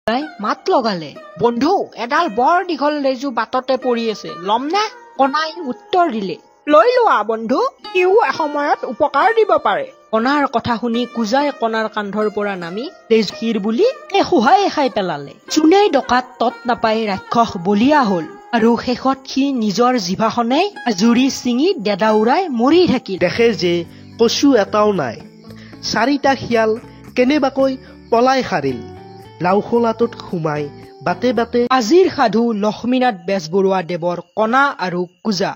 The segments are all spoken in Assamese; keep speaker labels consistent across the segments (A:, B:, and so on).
A: তাই মাত লগালে, বন্ধু এডাল বৰ দীঘল লেজু বাটতে পৰি আছে, ল'ম নে? কণাই উত্তৰ দিলে, লৈ লোৱা বন্ধু, সিও এসময়ত উপকাৰ দিব পাৰে। কণাৰ কথা শুনি কুজাই কণাৰ কান্ধৰ পৰা নামি লেজু শিৰ বুলি শুহাই খাই পেলালে। চোনেই ডকাত তত নাপাই ৰাক্ষস বলিয়া হল, আৰু শেষত সি নিজৰ জিভাখনেই জুৰি ছিঙি দেদাউৰাই মৰি থাকিল।
B: দেখে যে কচু এটাও নাই, চাৰিটা শিয়াল কেনেবাকৈ পলাই সাৰিল। লাওখোলাটোত সোমাই বাটে বাটে
A: আজিৰ সাধু লক্ষ্মীনাথ বেজবৰুৱা দেৱৰ কণা আৰু কুজা।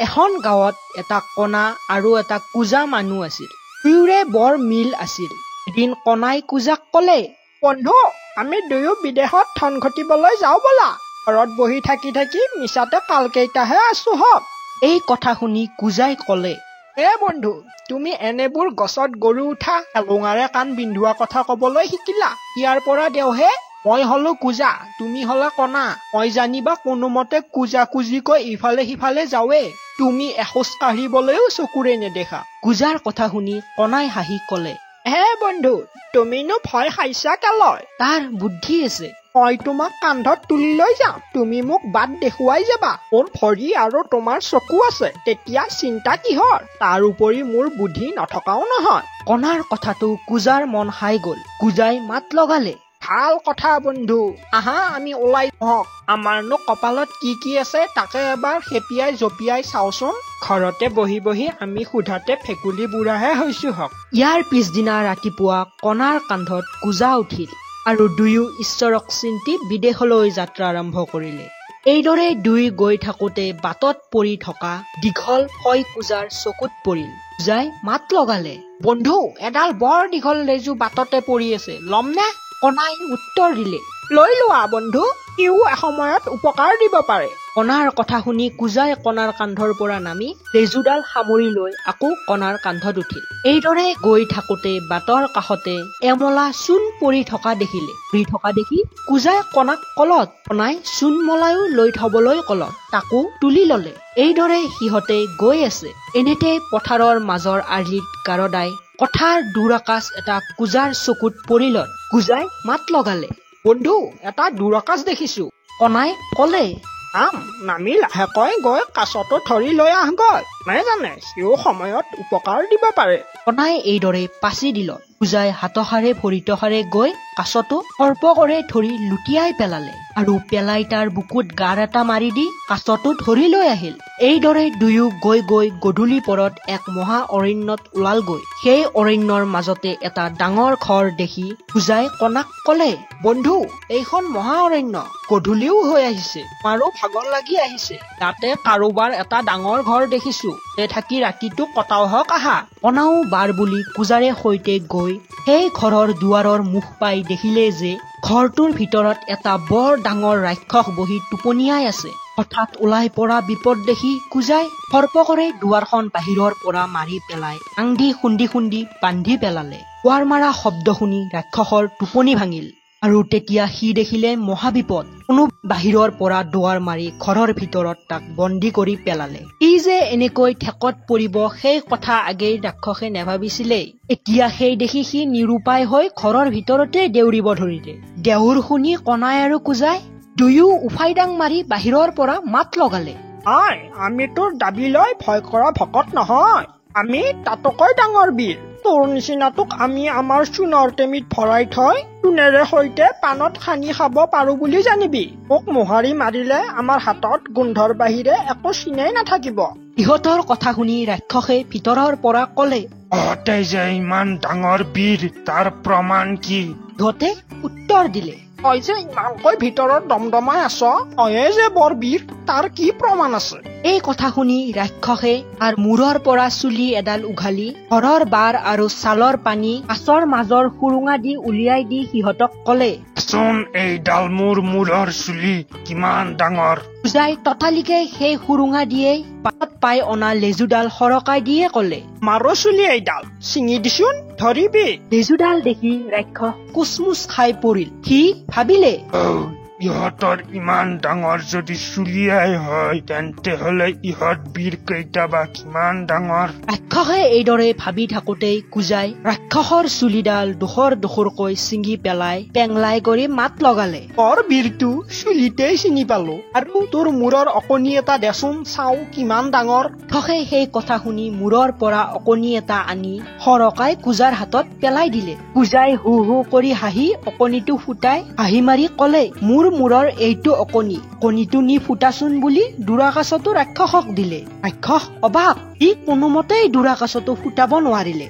A: এখন গাঁৱত এটা কণা আৰু এটা কুজা মানুহ আছিল। দুয়োৰে বৰ মিল আছিল। এদিন কণাই কুজাক কলে, বন্ধু আমি দুয়ো বিদেশত ধন ঘটিবলৈ যাওঁ বলা, ঘৰত বহি থাকি থাকি মিছাতে কালকেইটাহে আছো হক। এই কথা শুনি কুজাই কলে, বন্ধু তুমি এনেবোৰ গছত গৰু উঠা এলুঙাৰে কাণ বিন্ধোৱা কথা কবলৈ শিকিলা, ইয়াৰ পৰা দেওহে। মই হলো কুজা, তুমি হলা কণা, মই জানিবা কোনোমতে কুজা কুজিকৈ ইফালে সিফালে যাৱে, তুমি এখোজ কাঢ়িবলৈও চকুৰে নেদেখা। কুজাৰ কথা শুনি কণাই হাঁহি কলে, বন্ধু তুমিনো ভয় খাইছা কেলৈ? তাৰ বুদ্ধি আছে, মই তোমাক কান্ধত তুলি লৈ যাম, তুমি মোক বাট দেখুৱাই যাবা, মোৰ ভৰি আৰু তোমাৰ চকু আছে, তেতিয়া চিন্তা কিহৰ? তাৰ উপৰি মোৰ বুদ্ধি নথকাও নহয়। কণাৰ কথাটো কুজাৰ মন খাই গল। কুজাই মাত লগালে, ভাল কথা বন্ধু, আহা আমি ওলাই হওক, আমাৰনো কপালত কি কি আছে তাকে এবাৰ খেপিয়াই জপিয়াই চাওচোন, ঘৰতে বহি বহি আমি সোধাতে ফেকুলি বুঢ়াহে হৈছো হওক। ইয়াৰ পিছদিনা ৰাতিপুৱা কণাৰ কান্ধত কুজা উঠিল, আৰু দুয়ো ঈশ্বৰক চিন্তি বিদেশলৈ যাত্ৰা আৰম্ভ কৰিলে। এইদৰে দুই গৈ থাকোতে বাটত পৰি থকা দীঘল ফয় কুজাৰ চকুত পৰিল। কুজাই মাত লগালে, বন্ধু এডাল বৰ দীঘল লেজু বাটতে পৰি আছে, ল'ম নে? কণাই উত্তৰ দিলে, লৈ লোৱা বন্ধু, সিও এসময়ত উপকাৰ দিব পাৰে। কণাৰ কথা শুনি কুজাই কণাৰ কান্ধৰ পৰা নামি লেজুডাল সামৰি লৈ আকৌ কণাৰ কান্ধত উঠিল। এইদৰে গৈ থাকোতে বাটৰ কাষতে এমলা চূণ পৰি থকা দেখিলে। পৰি থকা দেখি কুজাই কণাক কলত, কণাই চূণ মলায়ো লৈ থবলৈ কলত, তাকো তুলি ললে। এইদৰে সিহঁতে গৈ আছে। এনেতে পথাৰৰ মাজৰ আৰ্লিত গাৰদাই কথাৰ দুৰাকাশ এটা কুজাৰ চকুত পৰিলত কুজাই মাত লগালে, বন্ধু এটা দুৰাকাশ দেখিছো। কণাই কলে, নামি লাহেকৈ গৈ কাছটো ধৰি লৈ আহগৈ, নাই জানে সিও সময়ত উপকাৰ দিব পাৰে। কণাই এইদৰে পাচি দিল। কুজাই হাতহাৰে ভৰিতহাৰে গৈ কাছটো সৰ্পকৰে ধৰি লুটিয়াই পেলালে, আৰু পেলাই তাৰ বুকুত গাৰ এটা মাৰি দি কাছটো ধৰি লৈ আহিল। এইদৰে দুয়ো গৈ গৈ গধূলি পৰত এক মহা অৰণ্যত ওলালগৈ। সেই অৰণ্যৰ মাজতে এটা ডাঙৰ ঘৰ দেখি কুজাই কণাক কলে, বন্ধু এইখন মহা অৰণ্য, গধূলিও হৈ আহিছে, আমাৰো ভাগৰ লাগি আহিছে, তাতে কাৰোবাৰ এটা ডাঙৰ ঘৰ দেখিছো, থাকি ৰাতিটো কটাও হক আহা। কণাও বাৰ বুলি কুজাৰে সৈতে গৈ সেই ঘৰৰ দুৱাৰৰ মুখ পাই দেখিলে যে ঘৰটোৰ ভিতৰত এটা বৰ ডাঙৰ ৰাক্ষস বহি টোপনিয়াই আছে। হঠাৎ ওলাই পৰা বিপদ দেখি কুজাই সৰ্পকৰে দুৱাৰখন বাহিৰৰ পৰা মাৰি পেলাই আংধি খুন্দি খুন্দি বান্ধি পেলালে। দুৱাৰ মাৰা শব্দ শুনি ৰাক্ষসৰ টোপনি ভাঙিল, আৰু তেতিয়া সি দেখিলে মহাবিপদ। কোনো বাহিৰৰ পৰা দুৱাৰ মাৰি ঘৰৰ ভিতৰত তাক বন্দী কৰি পেলালে। সি যে এনেকৈ ঠেকত পৰিব সেই কথা আগেই ৰাক্ষসে নেভাবিছিলে। এতিয়া সেই দেখি সি নিৰুপায় হৈ ঘৰৰ ভিতৰতে দেউৰিব ধৰিলে। দেউৰ শুনি কণাই আৰু কুজাই দুয়ো উফাইডাং মাৰি বাহিৰৰ পৰা মাত লগালে, আমি তোৰ দাবীলৈ ভয় কৰা ভকত নহয়, আমি তাতকৈ ডাঙৰ বীৰ, তোৰ নিচিনাটোক আমি আমাৰ চূণৰ টেমিত ভৰাই থৈ চূণেৰে সৈতে পানত সানি খাব পাৰো বুলি জানিবি, মোক মোহাৰি মাৰিলে আমাৰ হাতত গোন্ধৰ বাহিৰে একো চিনেই নাথাকিব। ইহঁতৰ কথা শুনি ৰাক্ষসে ভিতৰৰ পৰা কলে,
C: তই যে ইমান ডাঙৰ বীৰ তাৰ প্ৰমাণ কি?
A: ইহঁতে উত্তৰ দিলে, তই যে ইমানকৈ ভিতৰত দমদমাই আছ, তয়ে যে বৰ বীৰ তাৰ কি প্ৰমাণ আছে? এই কথা শুনি ৰাক্ষসে তাৰ মূৰৰ পৰা চুলি এডাল উঘালি ঘৰৰ বাৰ আৰু ছালৰ পানী কাছৰ মাজৰ সুৰুঙা দি উলিয়াই দি সিহঁতক কলে,
C: চোন এইডাল মোৰ মূৰৰ চুলি কিমান ডাঙৰ।
A: কুজাই ততালিকে সেই সুৰুঙা দিয়েই পাত পাই অনা লেজুডাল সৰকাই দিয়ে কলে, মাৰো চুলি এইডাল ছিঙি দিছোন, ধৰিবি। লেজুডাল দেখি ৰাক্ষস কুচমুচ খাই পৰিল। সি ভাবিলে,
C: ইহঁতৰ ইমান ডাঙৰ যদি চুলিয়াই হয় তেন্তে হলে ইহঁত বীৰ কেইটা বা কিমান ডাঙৰ।
A: ৰাক্ষসে এইদৰে ভাবি থাকোতেই কুজাই ৰাক্ষসৰ চুলিডাল দুখৰকৈ ছিঙি পেলাই পেংলাই কৰি মাত লগালে,
D: তোৰ বীৰটো চুলিতেই চিনি পালো, আৰু তোৰ মূৰৰ অকণি এটা দেচোন চাও কিমান ডাঙৰ।
A: ৰাক্ষসে সেই কথা শুনি মূৰৰ পৰা অকণি এটা আনি সৰকাই কুজাৰ হাতত পেলাই দিলে। কুজাই হু হু কৰি হাঁহি অকণিটো ফুটাই হাঁহি মাৰি কলে, মোৰ মূৰৰ এইটো অকণি, কণীটো নি ফুটাচোন বুলি দুৰাকাছতো ৰাক্ষসক দিলে। ৰাক্ষস অবাক, সি কোনোমতেই দুৰাকাছতো ফুটাব নোৱাৰিলে।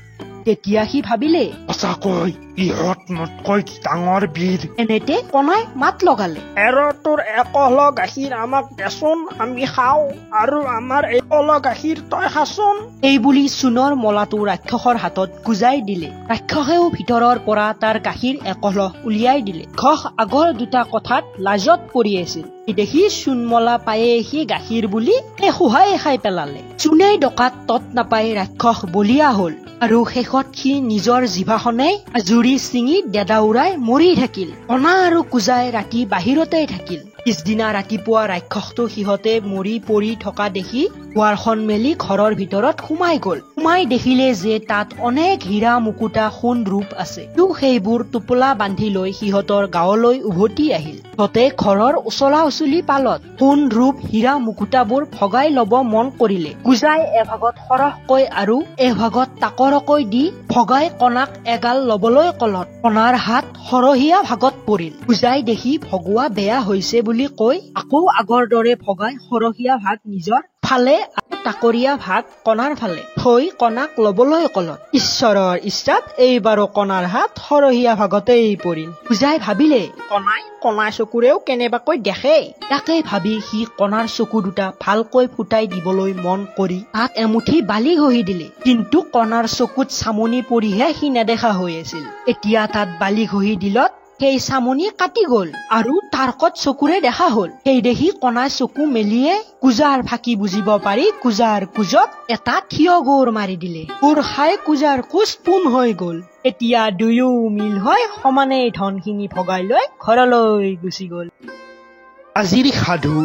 A: তেতিয়া সি ভাবিলে,
C: সঁচাকৈ ইহঁত মোতকৈ ডাঙৰ বীৰ।
A: এনেতে কণাই মাত লগালে,
D: এৰ তোৰ একল গাখীৰ আমাক দেচোন, আমি খাওঁ, আৰু আমাৰ একল গাখীৰ তই খাচোন।
A: এই বুলি চূণৰ মলাটো ৰাক্ষসৰ হাতত গুজাই দিলে। ৰাক্ষসেও ভিতৰৰ পৰা তাৰ গাখীৰ একলহ উলিয়াই দিলে। ৰাক্ষস আগৰ দুটা কথাত লাজত পৰি আছিল। দেখি চূণমলা পায়ে সি গাখীৰ বুলি শুহাই খাই পেলালে। চূণেই ডকাত তত নাপাই ৰাক্ষস বলিয়া হল, আৰু শেষত সি নিজৰ জিভাখনে জুৰি ছিঙি দেদাউৰাই মৰি থাকিল। কণা আৰু কুজাই ৰাতি বাহিৰতেই থাকিল। পিছদিনা ৰাতিপুৱা ৰাক্ষসটো সিহঁতে মৰি পৰি থকা দেখি দুৱাৰখন মেলি ঘৰৰ ভিতৰত সোমাই গল। সোমাই দেখিলে যে তাত অনেক হীৰা মুকুতা সোণ ৰূপ আছে। সেইবোৰ টোপোলা বান্ধি লৈ সিহঁতৰ গাঁৱলৈ উভতি আহিল। ততে ঘৰৰ উচলা উচলি পালত সোণ ৰূপ হীৰা মুকুতাবোৰ ভগাই লব মন কৰিলে। কুজাই এভাগত সৰহকৈ আৰু এভাগত তাকৰকৈ দি ভগাই কণাক এগাল লবলৈ কলত কণাৰ হাত সৰহীয়া ভাগত পৰিল। কুজাই দেখি ভগোৱা বেয়া হৈছে বুলি কৈ আকৌ আগৰ দৰে ভগাই সৰহীয়া ভাগ নিজৰ ফালে আৰু তাকৰীয়া ভাগ কণাৰ ফালে থৈ কণাক লবলৈ কলত ঈশ্বৰৰ ইচ্ছাত এইবাৰো কণাৰ হাত সৰহীয়া ভাগতেই পৰিল। কুজাই ভাবিলে,
D: কণাই চকুৰেও কেনেবাকৈ দেখে।
A: তাকে ভাবি সি কণাৰ চকু দুটা ভালকৈ ফুটাই দিবলৈ মন কৰি তাত এমুঠি বালি ঘঁহি দিলে। কিন্তু কণাৰ চকুত চামনি পৰিহে সি নেদেখা হৈ আছিল। এতিয়া তাত বালি ঘঁহি দিলত সেই চামনি কাটি গল আৰু তাৰ্কত চকুৰে দেখা হল। সেই দেখি কণাই চকু মেলিয়ে কুজাৰ ফাঁকি বুজিব পাৰি কুজাৰ কুজত এটা থিয় গৌৰ মাৰি দিলে। কোৰ খাই কুজাৰ কুজ পোন হৈ গল। এতিয়া দুয়ো মিল হৈ সমানে ধনখিনি ভগাই লৈ ঘৰলৈ গুচি গল।
B: আজিৰ সাধু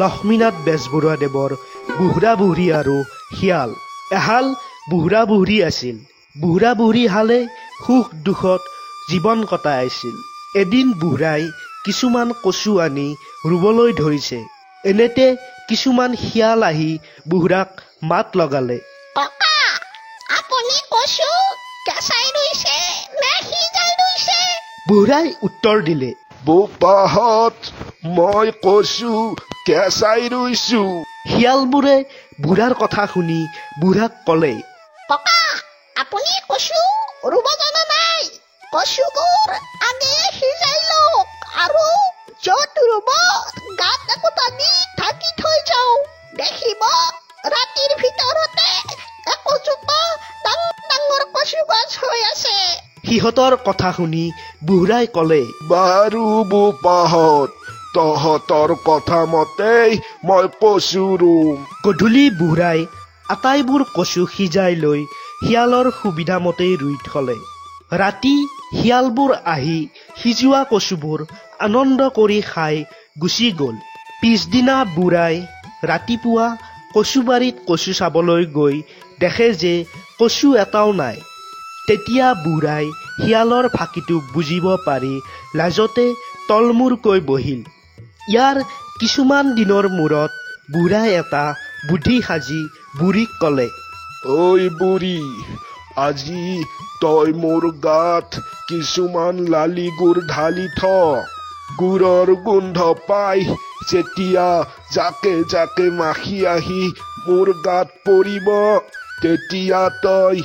B: লক্ষ্মীনাথ বেজবৰুৱাদেৱৰ বুঢ়া বুঢ়ী আৰু শিয়াল। এহাল বুঢ়া বুঢ়ী আছিল। বুঢ়া বুঢ়ী হালে সুখ দুখত জীৱন কটাই আছিল। এদিন বুঢ়াই কিছুমান কচু আনি ৰুবলৈ ধৰিছে। এনেতে কিছুমান শিয়াল আহি বুঢ়াক মাত লগালে,
E: ককা, আপুনি কচু কেঁচাই ৰুইছে নে সিজাই ৰুইছে?
B: বুঢ়াই উত্তৰ দিলে,
F: বোপাহঁত, মই কচু কেঁচাই ৰুইছো।
B: শিয়ালবোৰে বুঢ়াৰ কথা শুনি বুঢ়াক কলে,
E: ককা, আপুনি কচু ৰুব জনা নাই। কচুবোৰ আগে সিজাই লওক আৰু য'ত ৰুব গাত একোটা দি ঢাকি থৈ যাওঁ। দেখিব ৰাতিৰ ভিতৰতে একোজোপা ডাঙৰ ডাঙৰ কচু গছ হৈ আছে।
B: সিহঁতৰ কথা শুনি বুঢ়াই কলে,
F: বাৰু বোপাহঁত, তহঁতৰ কথা মতেই মই কচু ৰুম।
B: গধূলি বুঢ়াই আটাইবোৰ কচু সিজাই লৈ শিয়ালৰ সুবিধা মতেই ৰুই থলে। ৰাতি শিয়ালবোৰ আহি সিজোৱা কচুবোৰ আনন্দ কৰি খাই গুচি গল। পিছদিনা বুঢ়াই ৰাতিপুৱা কচুবাৰীত কচু চাবলৈ গৈ দেখে যে কচু এটাও নাই। তেতিয়া বুঢ়াই শিয়ালৰ ফাঁকিটো বুজিব পাৰি লাজতে তলমূৰকৈ বহিল। ইয়াৰ কিছুমান দিনৰ মূৰত বুঢ়াই এটা বুদ্ধি সাজি বুঢ়ীক কলে,
F: ঐ বুঢ়ী, আজি তই মোৰ গাত কিছুমান লালি গুৰ ঢালি থ। গুৰৰ গোন্ধ পাই যেতিয়া জাকে জাকে মাখি আহি মোৰ গাত পৰিব, তেতিয়া তই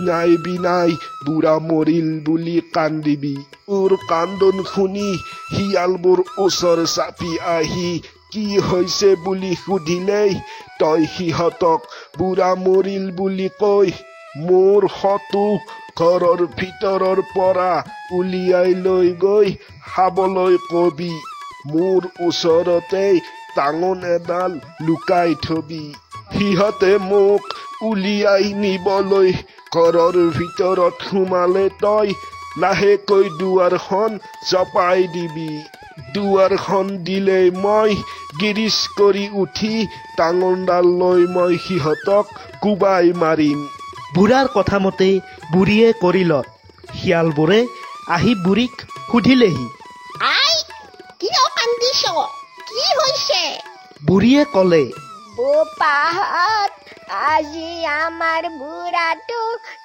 F: নাই বিনাই বুঢ়া মৰিল বুলি কান্দিবি। তোৰ কান্দোন শুনি শিয়ালবোৰ ওচৰ চাপি আহি কি হৈছে বুলি সুধিলেই তই সিহঁতক বুঢ়া মৰিল বুলি কৈ মোৰ শটো ঘৰৰ ভিতৰৰ পৰা উলিয়াই লৈ গৈ খাবলৈ কবি। মোৰ ওচৰতেই টাঙন এডাল লুকাই থবি। সিহঁতে মোক উলিয়াই নিবলৈ ঘৰৰ ভিতৰত সোমালে তই লাহেকৈ দুৱাৰখন জপাই দিবি। দুৱাৰখন দিলেই মই গিৰিচ কৰি উঠি টাঙনডাল লৈ মই সিহঁতক কোবাই মাৰিম।
B: বুঢ়াৰ কথা মতে বুঢ়ীয়ে কৰিলত। শিয়ালবোৰে আহি বুঢ়ীক সুধিলেহি।
E: আই কিয় কান্দিছ? কি হৈছে?
B: বুঢ়ীয়ে ক'লে,
E: বোপাহঁত, আজি আমাৰ বুঢ়াটো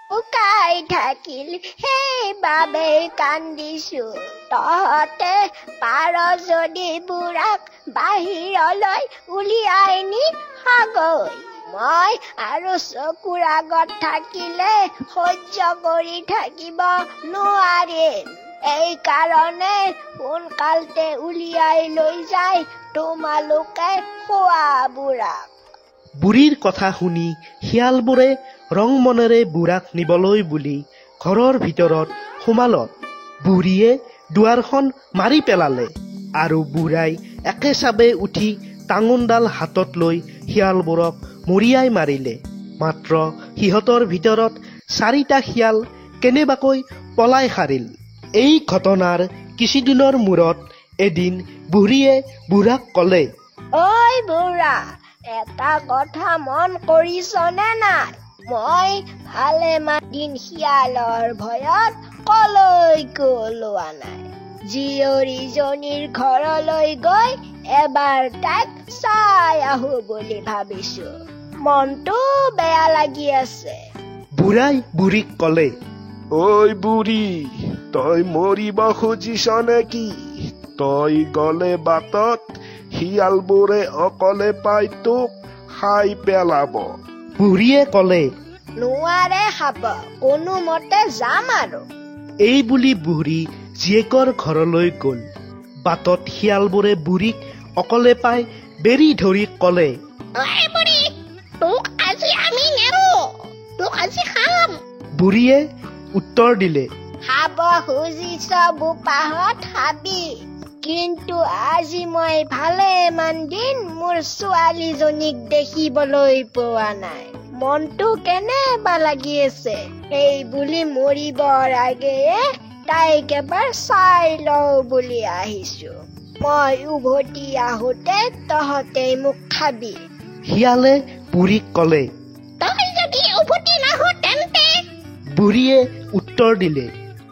E: শুকাই থাকিল, সেইবাবে কান্দিছো। তহঁতে পাৰ যদি বুঢ়াক বাহিৰলৈ উলিয়াই নি খাগৈ। মই আৰু চকুৰ আগত থাকিলে সহ্য কৰি থাকিব নোৱাৰিম। এই কাৰণে সোনকালতে উলিয়াই লৈ যায় তোমালোকে খোৱা বুঢ়াক।
B: বুঢ়ীৰ কথা শুনি শিয়ালবোৰে ৰং মনেৰে বুঢ়াক নিবলৈ বুলি ঘৰৰ ভিতৰত সোমালত। বুঢ়ীয়ে দুৱাৰখন মাৰি পেলালে আৰু বুঢ়াই একেচাবে উঠি টাঙোনডাল হাতত লৈ শিয়ালবোৰক মৰিয়াই মাৰিলে। মাত্ৰ সিহঁতৰ ভিতৰত 4টা শিয়াল কেনেবাকৈ পলাই সাৰিল। এই ঘটনাৰ কিছুদিনৰ মূৰত এদিন বুঢ়ীয়ে বুঢ়াক ক'লে,
E: ঐ বুঢ়া, এটা কথা মন কৰিছনে নাই? মই ভালেমান দিন শিয়ালৰ ভয়ত কলৈকো ওলোৱা নাই। জীয়ৰীজনীৰ ঘৰলৈ গৈ এবাৰ তাইক চাই আহো বুলি ভাবিছো। মনটো বেয়া লাগি আছে।
B: বুঢ়াই বুঢ়ীক ক'লে,
F: ঐ বুঢ়ী, তই মৰিব খুজিছ নেকি? তই গলে বাটত শিয়ালবোৰে অকলে পাই তোক খাই পেলাব।
B: বুঢ়ীয়ে ক'লে,
E: নোৱাৰে খাব, কোনোমতে যাম আৰু।
B: এই বুলি বুঢ়ী জীয়েকৰ ঘৰলৈ গ'ল। বাটত শিয়ালবোৰে বুঢ়ীক অকলে পাই বেৰি ধৰি ক'লে,
E: ঐ বুঢ়ী, তোক আজি আমি নেৰো, তোক আজি খাম।
B: বুঢ়ীয়ে উত্তৰ দিলে,
E: খাব খুজিছ বোপাহঁত খাবি, কিন্তু আজি মই ভালেমান দিন মোৰ ছোৱালীজনীক দেখিবলৈ পোৱা নাই। মনটো কেনেবা লাগি আছে। এই বুলি মৰিবৰ আগেয়ে তাইক এবাৰ চাই লওঁ বুলি আহিছো। মই উভতি আহোতে তহঁতে মোক খাবি।
B: শিয়ালে বুঢ়ীক ক'লে।
E: তই যদি উভতি নাহ তেন্তে?
B: বুঢ়ীয়ে উত্তৰ দিলে,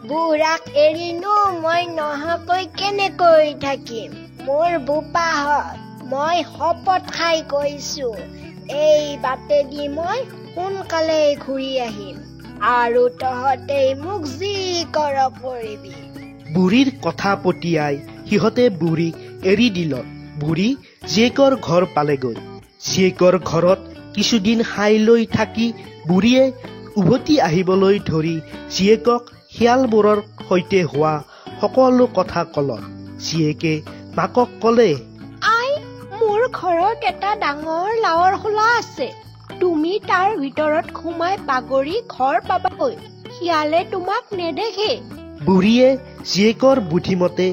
E: বুঢ়াক এৰিনো মই নহাকৈ কেনেকৈ থাকিম? মোৰ বোপাহঁত, মই শপত খাই কৈছো, এই বাটেদি মই সোনকালে ঘূৰি আহিম আৰু তহঁতে মোক যি কৰ কৰিবি।
B: বুঢ়ীৰ কথা পতিয়াই সিহঁতে বুঢ়ীক এৰি দিলত। বুঢ়ী জীয়েকৰ ঘৰ পালেগৈ। জীয়েকৰ ঘৰত কিছুদিন খাই লৈ থাকি বুঢ়ীয়ে উভতি আহিবলৈ ধৰি জীয়েকক শিয়ালবোৰৰ সৈতে হোৱা সকলো কথা ক'লত। জীয়েকে মাকক ক'লে,
E: আই, মোৰ ঘৰত এটা ডাঙৰ লাওৰ খোলা আছে। তুমি তাৰ ভিতৰত সোমাই বাগৰি ঘৰ পাবাগৈ। শিয়ালে তোমাক নেদেখে।
B: বুঢ়ীয়ে জীয়েকৰ বুদ্ধিমতে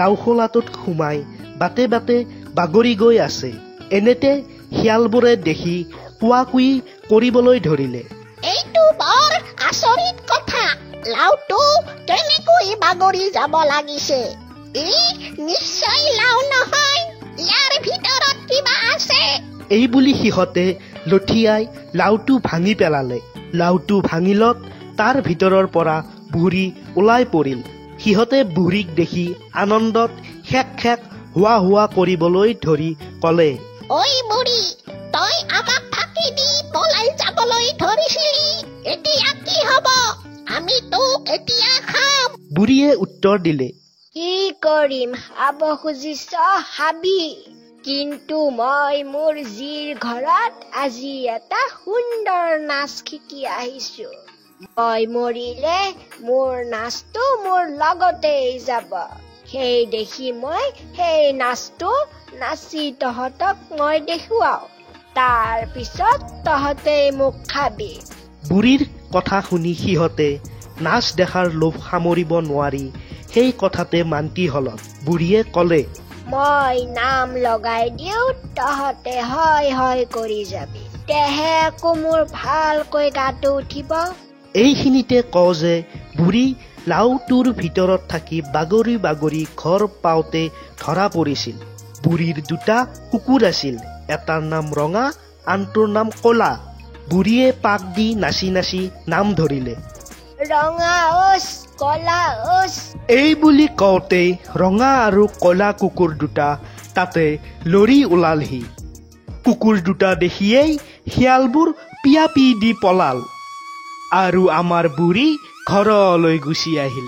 B: লাওখোলাটোত সোমাই বাটে বাটে বাগৰি গৈ আছে। এনেতে শিয়ালবোৰে দেখি কোৱাকুই কৰিবলৈ ধৰিলে।
E: এইটো বৰ আচৰিত কথা। লাওটো কেনেকৈ বাগৰি যাব লাগিছে? ই নিশ্চয় লাও নহয়, ইয়াৰ ভিতৰত কিবা আছে।
B: এই বুলি সিহঁতে লঠিয়াই লাওটো ভাঙি পেলালে। লাওটো ভাঙিলত তাৰ ভিতৰৰ পৰা বুঢ়ী ওলাই পৰিল। সিহঁতে বুঢ়ীক দেখি আনন্দত খেক খেক হোৱা হোৱা কৰিবলৈ ধৰি ক'লে,
E: ঐ বুঢ়ী, তই আমাক ফাঁকি দি পলাই যাবলৈ ধৰিছিলি। এতিয়া কি হব? আমি তোক এতিয়া খাম।
B: বুঢ়ীয়ে উত্তৰ দিলে,
E: কি কৰিম? খাব খুজিছ খাবি, কিন্তু মই মোৰ জীৰ ঘৰত আজি এটা সুন্দৰ নাচ শিকি আহিছো। মই মৰিলে মোৰ নাচটো মোৰ লগতেই যাব। সেই দেখি মই সেই নাচটো নাচি তহঁতক মই দেখুৱাও। তাৰ পিছত তহঁতে মোক খাবি।
B: বুঢ়ীৰ কথা শুনি সিহঁতে নাচ দেখাৰ লোভ সামৰিব নোৱাৰি সেই কথাতে মান্তি হলত। বুঢ়ীয়ে ক'লে,
E: মই নাম লগাই দিওঁ, তহঁতে হয় হয় কৰি যাবি। তেহে আকৌ মোৰ ভালকৈ গাটো উঠিব।
B: এইখিনিতে কওঁ যে বুঢ়ী লাওটোৰ ভিতৰত থাকি বাগৰি বাগৰি ঘৰ পাওঁতে ধৰা পৰিছিল। বুঢ়ীৰ দুটা কুকুৰ আছিল, এটাৰ নাম ৰঙা, আনটোৰ নাম কলা। বুঢ়ীয়ে পাক দি নাচি নাচি নাম ধৰিলে,
G: ৰঙা ওচ, কলা ওচ।
B: এই বুলি কওঁতেই ৰঙা আৰু কলা কুকুৰ দুটা তাতে লৰি ওলালহি। কুকুৰ দুটা দেখিয়েই শিয়ালবোৰ পিয়া পি দি পলাল আৰু আমাৰ বুঢ়ী ঘৰলৈ গুচি আহিল।